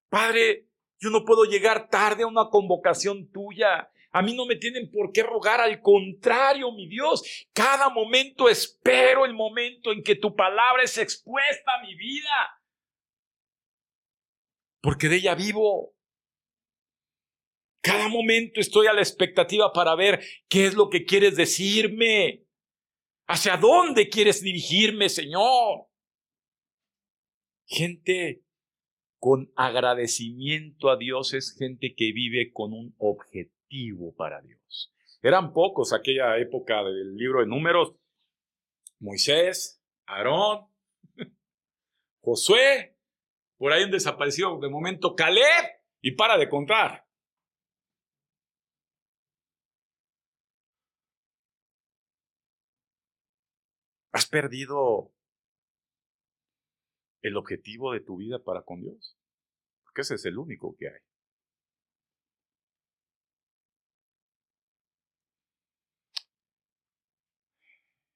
Padre, yo no puedo llegar tarde a una convocación tuya. A mí no me tienen por qué rogar, al contrario, mi Dios. Cada momento espero el momento en que tu palabra es expuesta a mi vida. Porque de ella vivo. Cada momento estoy a la expectativa para ver qué es lo que quieres decirme. ¿Hacia dónde quieres dirigirme, Señor? Gente con agradecimiento a Dios es gente que vive con un objetivo para Dios. Eran pocos aquella época del libro de Números. Moisés, Aarón, Josué, por ahí un desaparecido de momento Caleb, y para de contar. ¿Has perdido el objetivo de tu vida para con Dios? Porque ese es el único que hay.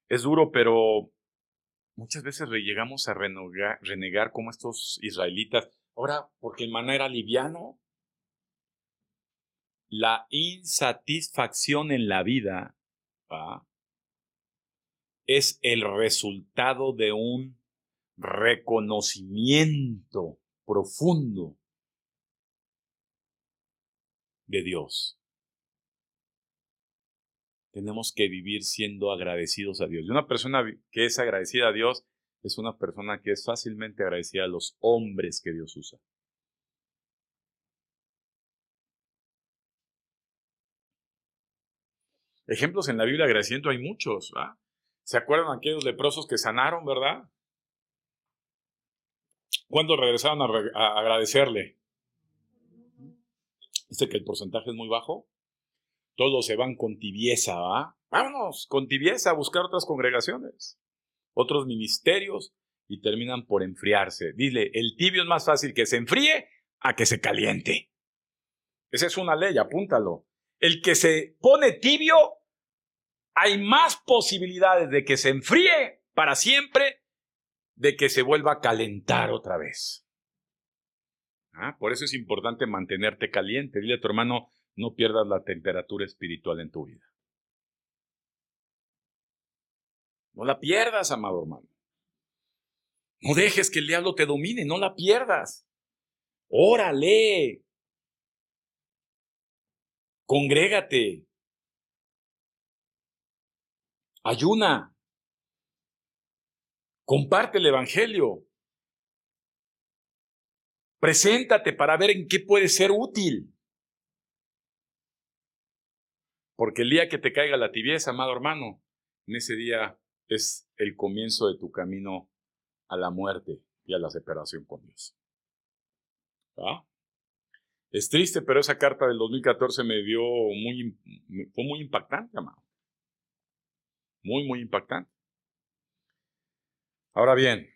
Es duro, pero muchas veces llegamos a renegar como estos israelitas. Ahora, porque el maná era liviano. La insatisfacción en la vida, ¿va?, es el resultado de un reconocimiento profundo de Dios. Tenemos que vivir siendo agradecidos a Dios. Y una persona que es agradecida a Dios es una persona que es fácilmente agradecida a los hombres que Dios usa. Ejemplos en la Biblia de agradecimiento hay muchos, ¿verdad? ¿Se acuerdan aquellos leprosos que sanaron, verdad? ¿Cuándo regresaron a agradecerle? ¿Viste que el porcentaje es muy bajo? Todos se van con tibieza, ¿va? Vámonos, con tibieza a buscar otras congregaciones, otros ministerios, y terminan por enfriarse. Dile, el tibio es más fácil que se enfríe a que se caliente. Esa es una ley, apúntalo. El que se pone tibio, hay más posibilidades de que se enfríe para siempre, de que se vuelva a calentar otra vez. Por eso es importante mantenerte caliente. Dile a tu hermano, no pierdas la temperatura espiritual en tu vida. No la pierdas, amado hermano. No dejes que el diablo te domine, no la pierdas. Órale. Congrégate. Ayuna. Comparte el evangelio. Preséntate para ver en qué puede ser útil. Porque el día que te caiga la tibieza, amado hermano, en ese día es el comienzo de tu camino a la muerte y a la separación con Dios. ¿Ah? Es triste, pero esa carta del 2014 fue muy impactante, amado. Muy, muy impactante. Ahora bien,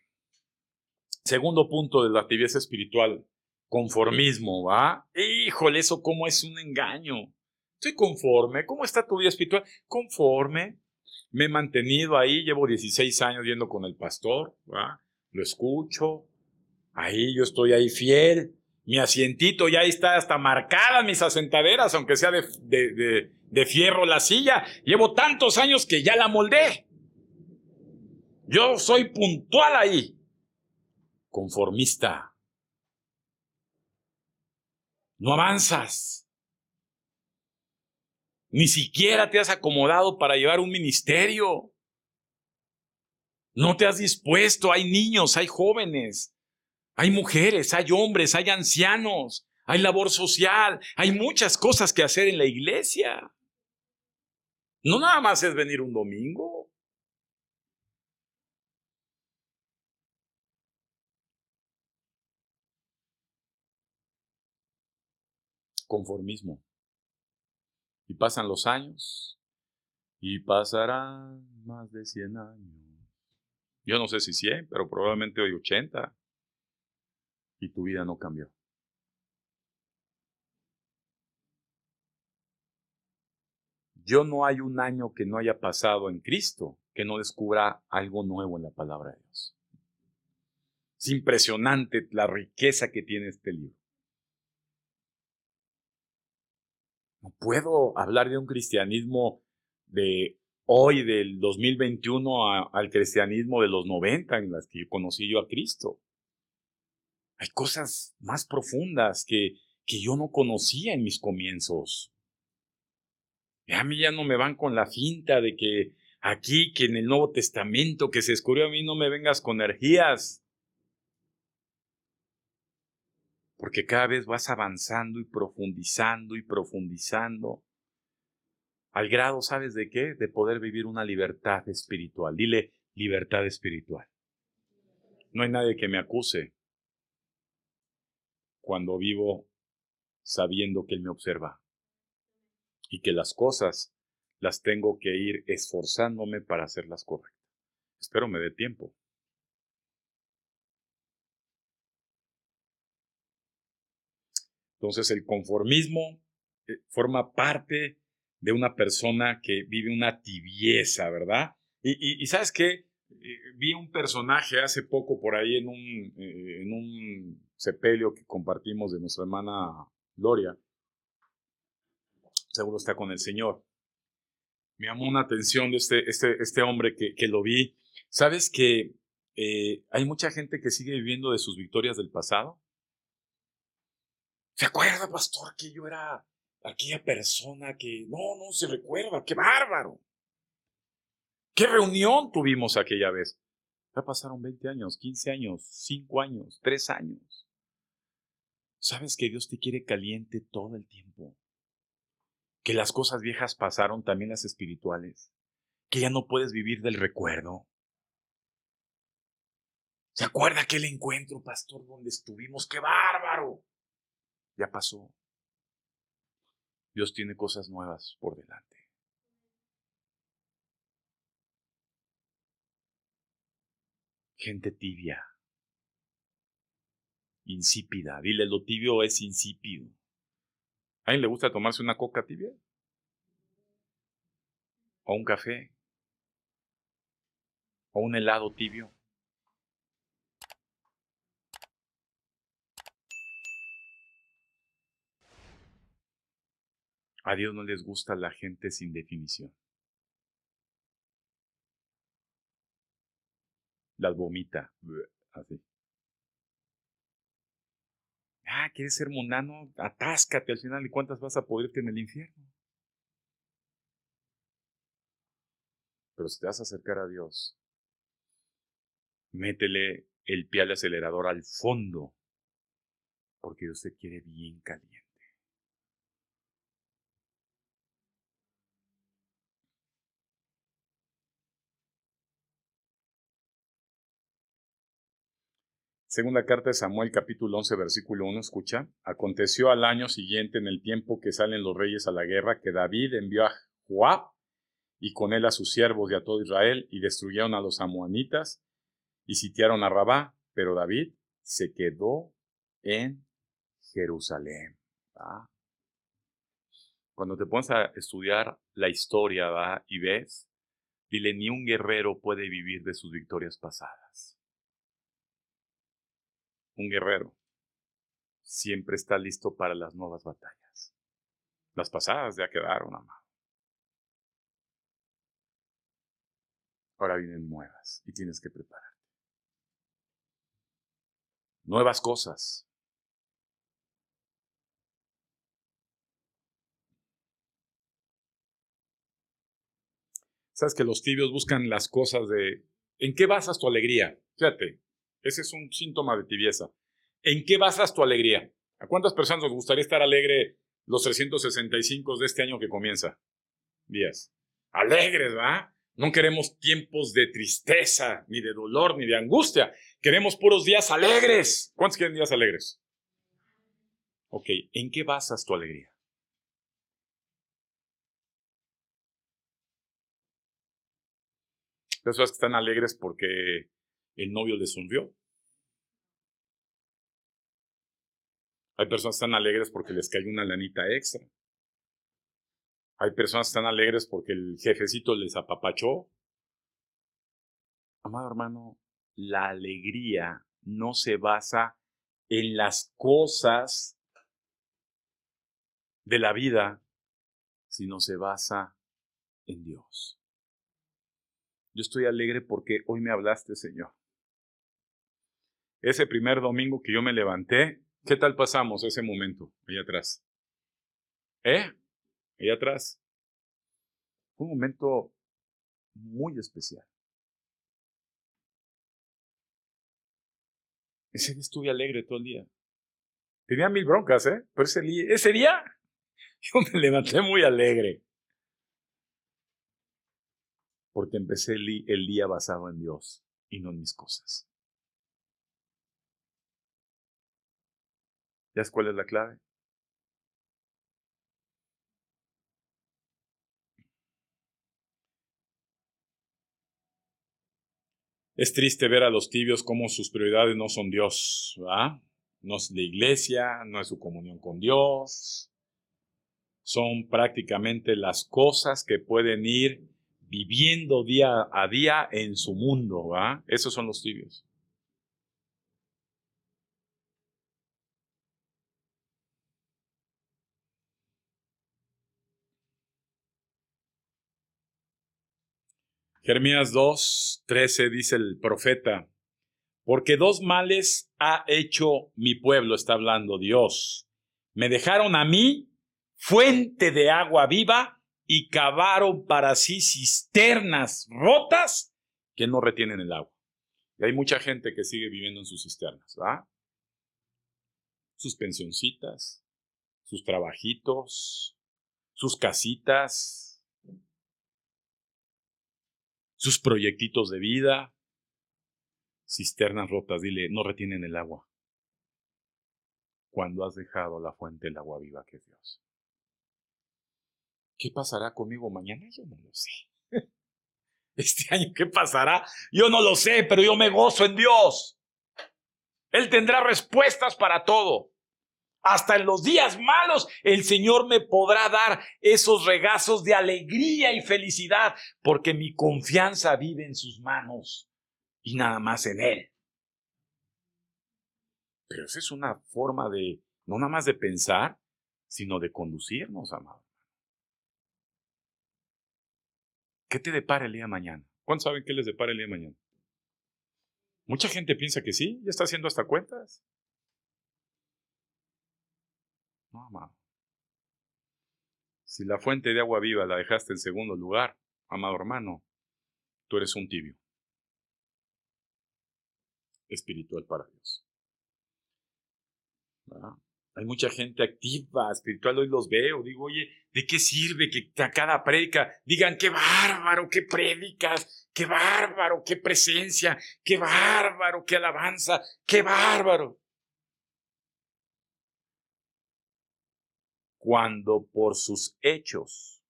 segundo punto de la tibieza espiritual, conformismo, ¿va? Híjole, eso cómo es un engaño. Estoy conforme. ¿Cómo está tu vida espiritual? Conforme. Me he mantenido ahí, llevo 16 años yendo con el pastor, ¿va? Lo escucho. Ahí yo estoy ahí fiel. Mi asientito ya está hasta marcadas mis asentaderas, aunque sea de fierro la silla. Llevo tantos años que ya la moldé. Yo soy puntual ahí. Conformista. No avanzas. Ni siquiera te has acomodado para llevar un ministerio. No te has dispuesto. Hay niños, hay jóvenes, hay mujeres, hay hombres, hay ancianos, hay labor social, hay muchas cosas que hacer en la iglesia. No nada más es venir un domingo. Conformismo. Y pasan los años y pasarán más de 100 años. Yo no sé si 100, pero probablemente hoy 80. Y tu vida no cambió. Yo no hay un año que no haya pasado en Cristo que no descubra algo nuevo en la palabra de Dios. Es impresionante la riqueza que tiene este libro. No puedo hablar de un cristianismo de hoy, del 2021, al cristianismo de los 90, en las que conocí yo a Cristo. Hay cosas más profundas que yo no conocía en mis comienzos. Y a mí ya no me van con la finta de que aquí, que en el Nuevo Testamento, que se descubrió a mí, no me vengas con energías. Porque cada vez vas avanzando y profundizando, al grado, ¿sabes de qué? De poder vivir una libertad espiritual. Dile, libertad espiritual. No hay nadie que me acuse cuando vivo sabiendo que Él me observa y que las cosas las tengo que ir esforzándome para hacerlas correctas. Espero me dé tiempo. Entonces el conformismo forma parte de una persona que vive una tibieza, ¿verdad? Y ¿sabes qué? Vi un personaje hace poco por ahí en un sepelio que compartimos de nuestra hermana Gloria. Seguro está con el Señor. Me llamó una atención de este hombre que lo vi. ¿Sabes que hay mucha gente que sigue viviendo de sus victorias del pasado. ¿Se acuerda, pastor, que yo era aquella persona que... No se recuerda, qué bárbaro. ¿Qué reunión tuvimos aquella vez? Ya pasaron 20 años, 15 años, 5 años, 3 años. ¿Sabes que Dios te quiere caliente todo el tiempo? Que las cosas viejas pasaron, también las espirituales. Que ya no puedes vivir del recuerdo. ¿Se acuerda aquel encuentro, pastor, donde estuvimos? ¡Qué bárbaro! Ya pasó. Dios tiene cosas nuevas por delante. Gente tibia, insípida. Dile, lo tibio es insípido. ¿A alguien le gusta tomarse una coca tibia? ¿O un café? ¿O un helado tibio? A Dios no les gusta la gente sin definición. Las vomita. Así. ¿Quieres ser mundano? Atáscate al final. ¿Y cuántas vas a poderte en el infierno? Pero si te vas a acercar a Dios, métele el pie al acelerador al fondo, porque Dios te quiere bien caliente. Segunda carta de Samuel, capítulo 11, versículo 1, escucha. Aconteció al año siguiente, en el tiempo que salen los reyes a la guerra, que David envió a Joab y con él a sus siervos y a todo Israel, y destruyeron a los amoanitas y sitiaron a Rabá, pero David se quedó en Jerusalén. ¿Va? Cuando te pones a estudiar la historia, ¿va? Y ves, dile, ni un guerrero puede vivir de sus victorias pasadas. Un guerrero siempre está listo para las nuevas batallas. Las pasadas ya quedaron, amado. Ahora vienen nuevas y tienes que preparar. Nuevas cosas. Sabes que los tibios buscan las cosas de... ¿En qué basas tu alegría? Fíjate, ese es un síntoma de tibieza. ¿En qué basas tu alegría? ¿A cuántas personas nos gustaría estar alegre los 365 de este año que comienza? Días. Alegres, ¿va? No queremos tiempos de tristeza, ni de dolor, ni de angustia. Queremos puros días alegres. ¿Cuántos quieren días alegres? Ok, ¿en qué basas tu alegría? Personas que están alegres porque el novio les sonrió. Hay personas que están alegres porque les cayó una lanita extra. Hay personas que están alegres porque el jefecito les apapachó. Amado hermano, la alegría no se basa en las cosas de la vida, sino se basa en Dios. Yo estoy alegre porque hoy me hablaste, Señor. Ese primer domingo que yo me levanté, ¿qué tal pasamos ese momento? Allá atrás. Allá atrás. Fue un momento muy especial. Ese día estuve alegre todo el día. Tenía mil broncas, pero ese día yo me levanté muy alegre. Porque empecé el día basado en Dios y no en mis cosas. ¿Ya sabes cuál es la clave? Es triste ver a los tibios como sus prioridades no son Dios, ¿verdad? No es la iglesia, no es su comunión con Dios. Son prácticamente las cosas que pueden ir viviendo día a día en su mundo, ¿verdad? Esos son los tibios. Jeremías 2:13 dice el profeta: Porque dos males ha hecho mi pueblo, está hablando Dios. Me dejaron a mí fuente de agua viva y cavaron para sí cisternas rotas que no retienen el agua. Y hay mucha gente que sigue viviendo en sus cisternas, ¿verdad? Sus pensioncitas, sus trabajitos, sus casitas, sus proyectitos de vida, cisternas rotas, dile, no retienen el agua. Cuando has dejado la fuente del agua viva que es Dios. ¿Qué pasará conmigo mañana? Yo no lo sé. Este año, ¿qué pasará? Yo no lo sé, pero yo me gozo en Dios. Él tendrá respuestas para todo. Hasta en los días malos, el Señor me podrá dar esos regazos de alegría y felicidad, porque mi confianza vive en sus manos y nada más en Él. Pero esa es una forma de, no nada más de pensar, sino de conducirnos, amado. ¿Qué te depara el día de mañana? ¿Cuántos saben qué les depara el día de mañana? Mucha gente piensa que sí, ya está haciendo hasta cuentas. No, amado. Si la fuente de agua viva la dejaste en segundo lugar, amado hermano, tú eres un tibio espiritual para Dios. ¿Verdad? Hay mucha gente activa, espiritual, hoy los veo, digo, oye, ¿de qué sirve que a cada prédica digan, qué bárbaro, qué prédicas, qué bárbaro, qué presencia, qué bárbaro, qué alabanza, qué bárbaro? Cuando por sus hechos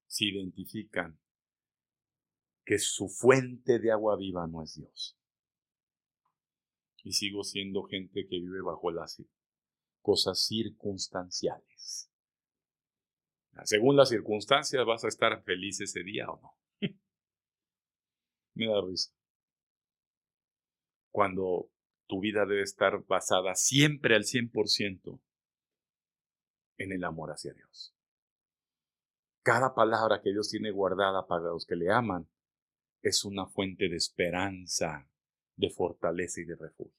se identifican que su fuente de agua viva no es Dios. Y sigo siendo gente que vive bajo las cosas circunstanciales. Según las circunstancias, ¿vas a estar feliz ese día o no? Me da risa. Cuando tu vida debe estar basada siempre al 100% en el amor hacia Dios. Cada palabra que Dios tiene guardada para los que le aman es una fuente de esperanza, de fortaleza y de refugio.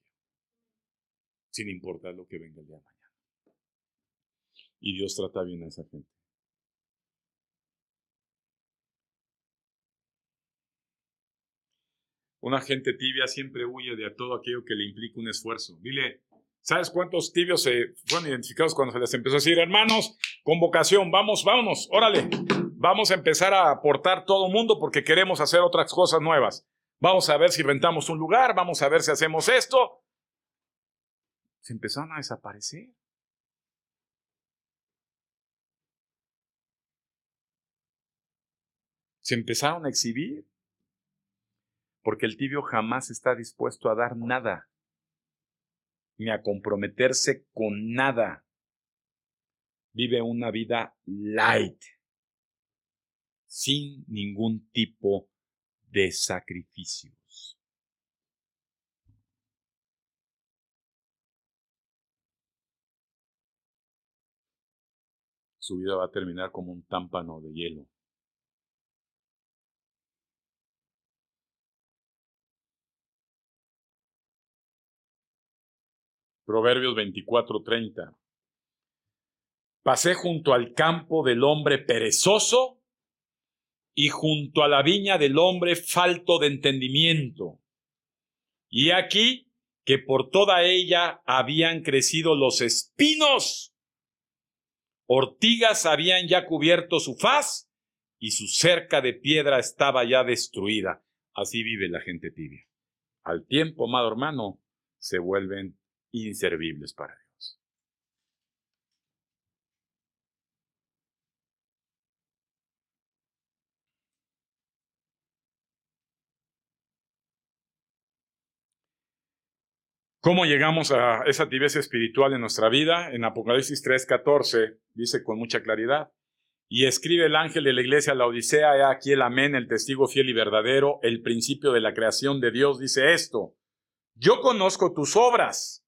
Sin importar lo que venga el día de mañana. Y Dios trata bien a esa gente. Una gente tibia siempre huye de todo aquello que le implica un esfuerzo. Dile, ¿sabes cuántos tibios se fueron identificados cuando se les empezó a decir, hermanos, convocación, vámonos, órale, vamos a empezar a aportar todo el mundo porque queremos hacer otras cosas nuevas. Vamos a ver si rentamos un lugar, vamos a ver si hacemos esto. Se empezaron a desaparecer. Se empezaron a exhibir. Porque el tibio jamás está dispuesto a dar nada, ni a comprometerse con nada. Vive una vida light, sin ningún tipo de sacrificios. Su vida va a terminar como un támpano de hielo. Proverbios 24:30. Pasé junto al campo del hombre perezoso y junto a la viña del hombre falto de entendimiento. Y aquí que por toda ella habían crecido los espinos, ortigas habían ya cubierto su faz y su cerca de piedra estaba ya destruida. Así vive la gente tibia. Al tiempo, amado hermano, se vuelven inservibles para Dios. ¿Cómo llegamos a esa tibieza espiritual en nuestra vida? En Apocalipsis 3:14 dice con mucha claridad, y escribe el ángel de la iglesia a la Odisea, he aquí el amén, el testigo fiel y verdadero, el principio de la creación de Dios, dice esto, yo conozco tus obras,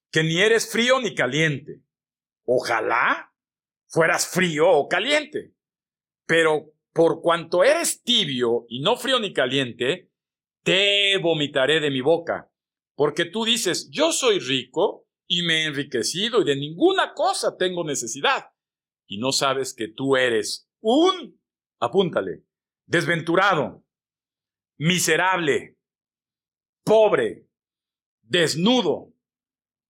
que ni eres frío ni caliente. Ojalá fueras frío o caliente, pero por cuanto eres tibio y no frío ni caliente, te vomitaré de mi boca, porque tú dices, yo soy rico y me he enriquecido y de ninguna cosa tengo necesidad. Y no sabes que tú eres apúntale, desventurado, miserable, pobre, desnudo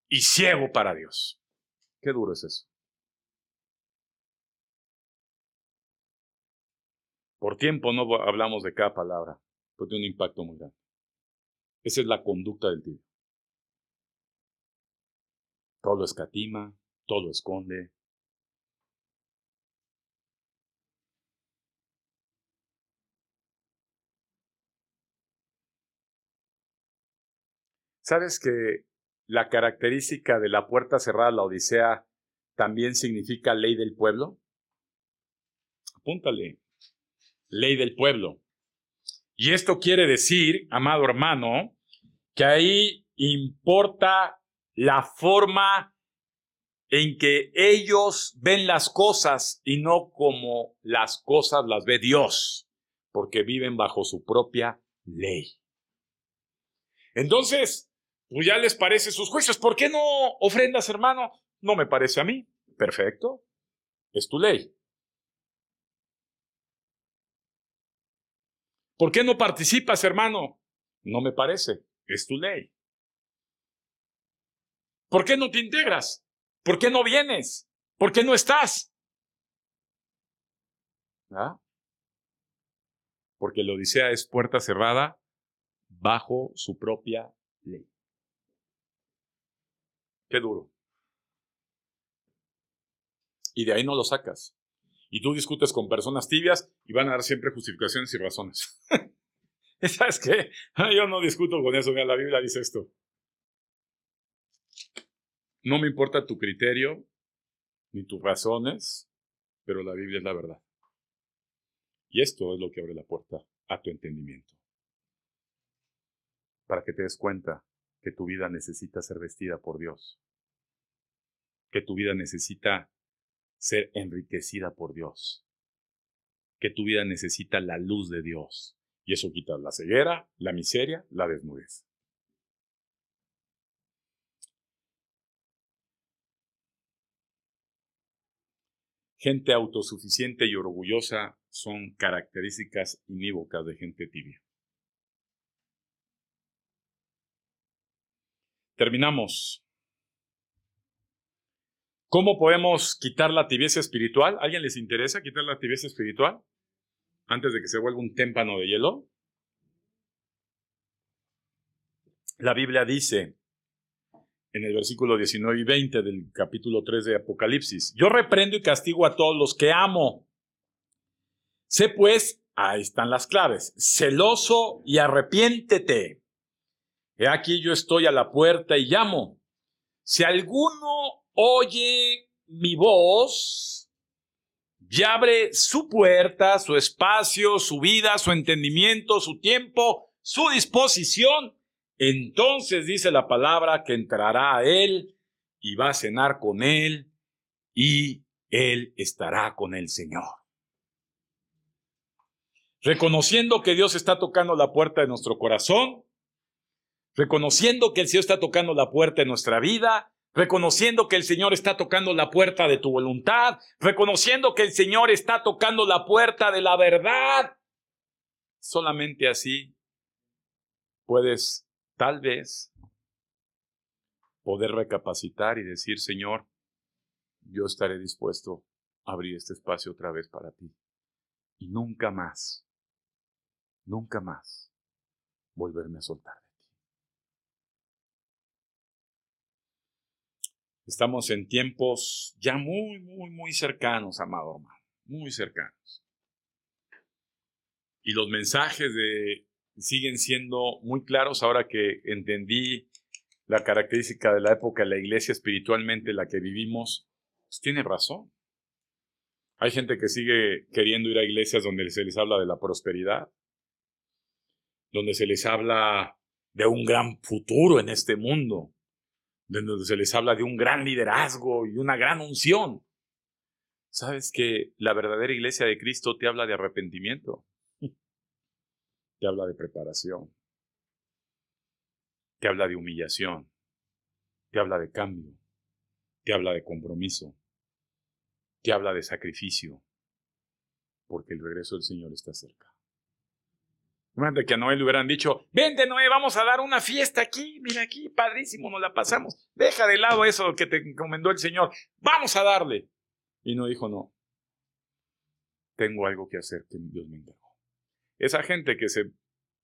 y ciego para Dios. Qué duro es eso. Por tiempo no hablamos de cada palabra, pero tiene un impacto muy grande. Esa es la conducta del tibio. Todo lo escatima, todo lo esconde. ¿Sabes que la característica de la puerta cerrada, la Odisea, también significa ley del pueblo? Apúntale, ley del pueblo. Y esto quiere decir, amado hermano, que ahí importa la forma en que ellos ven las cosas y no como las cosas las ve Dios, porque viven bajo su propia ley. Entonces, pues ya les parece sus juicios. ¿Por qué no ofrendas, hermano? No me parece a mí. Perfecto, es tu ley. ¿Por qué no participas, hermano? No me parece, es tu ley. ¿Por qué no te integras? ¿Por qué no vienes? ¿Por qué no estás? ¿Ah? Porque la Odisea es puerta cerrada bajo su propia ley. Qué duro. Y de ahí no lo sacas. Y tú discutes con personas tibias y van a dar siempre justificaciones y razones. ¿Sabes qué? Yo no discuto con eso. Mira, la Biblia dice esto. No me importa tu criterio ni tus razones, pero la Biblia es la verdad. Y esto es lo que abre la puerta a tu entendimiento. Para que te des cuenta que tu vida necesita ser vestida por Dios. Que tu vida necesita ser enriquecida por Dios. Que tu vida necesita la luz de Dios. Y eso quita la ceguera, la miseria, la desnudez. Gente autosuficiente y orgullosa son características inívocas de gente tibia. Terminamos. ¿Cómo podemos quitar la tibieza espiritual? ¿A alguien les interesa quitar la tibieza espiritual antes de que se vuelva un témpano de hielo? La Biblia dice en el versículo 19 y 20 del capítulo 3 de Apocalipsis, yo reprendo y castigo a todos los que amo. Sé pues, ahí están las claves, celoso y arrepiéntete. He aquí yo estoy a la puerta y llamo. Si alguno oye mi voz y abre su puerta, su espacio, su vida, su entendimiento, su tiempo, su disposición, entonces dice la palabra que entrará a él y va a cenar con él y él estará con el Señor. Reconociendo que Dios está tocando la puerta de nuestro corazón, reconociendo que el Señor está tocando la puerta de nuestra vida, reconociendo que el Señor está tocando la puerta de tu voluntad, reconociendo que el Señor está tocando la puerta de la verdad. Solamente así puedes, tal vez, poder recapacitar y decir, Señor, yo estaré dispuesto a abrir este espacio otra vez para ti. Y nunca más volverme a soltar de ti. Estamos en tiempos ya muy cercanos, amado hermano, muy cercanos. Y los mensajes siguen siendo muy claros ahora que entendí la característica de la época de la iglesia espiritualmente, la que vivimos. Pues tiene razón. Hay gente que sigue queriendo ir a iglesias donde se les habla de la prosperidad, donde se les habla de un gran futuro en este mundo, donde se les habla de un gran liderazgo y una gran unción. ¿Sabes que la verdadera iglesia de Cristo te habla de arrepentimiento? Te habla de preparación. te habla de humillación, te habla de cambio, te habla de compromiso, te habla de sacrificio, porque el regreso del Señor está cerca. Imagínate que a Noé le hubieran dicho, vente Noé, vamos a dar una fiesta aquí, mira aquí, padrísimo, nos la pasamos. Deja de lado eso que te encomendó el Señor, vamos a darle. Y no dijo, no, tengo algo que hacer que Dios me encargó. Esa gente que se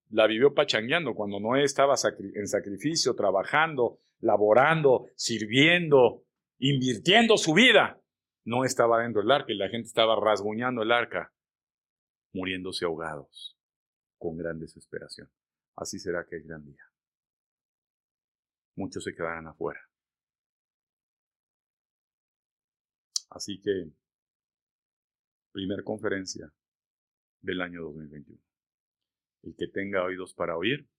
la vivió pachangueando cuando Noé estaba en sacrificio, trabajando, laborando, sirviendo, invirtiendo su vida, no estaba dentro del arca y la gente estaba rasguñando el arca, muriéndose ahogados, con gran desesperación. Así será aquel gran día. Muchos se quedarán afuera. Así que, primera conferencia del año 2021. El que tenga oídos para oír,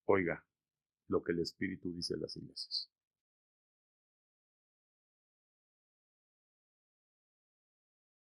oiga lo que el Espíritu dice a las iglesias.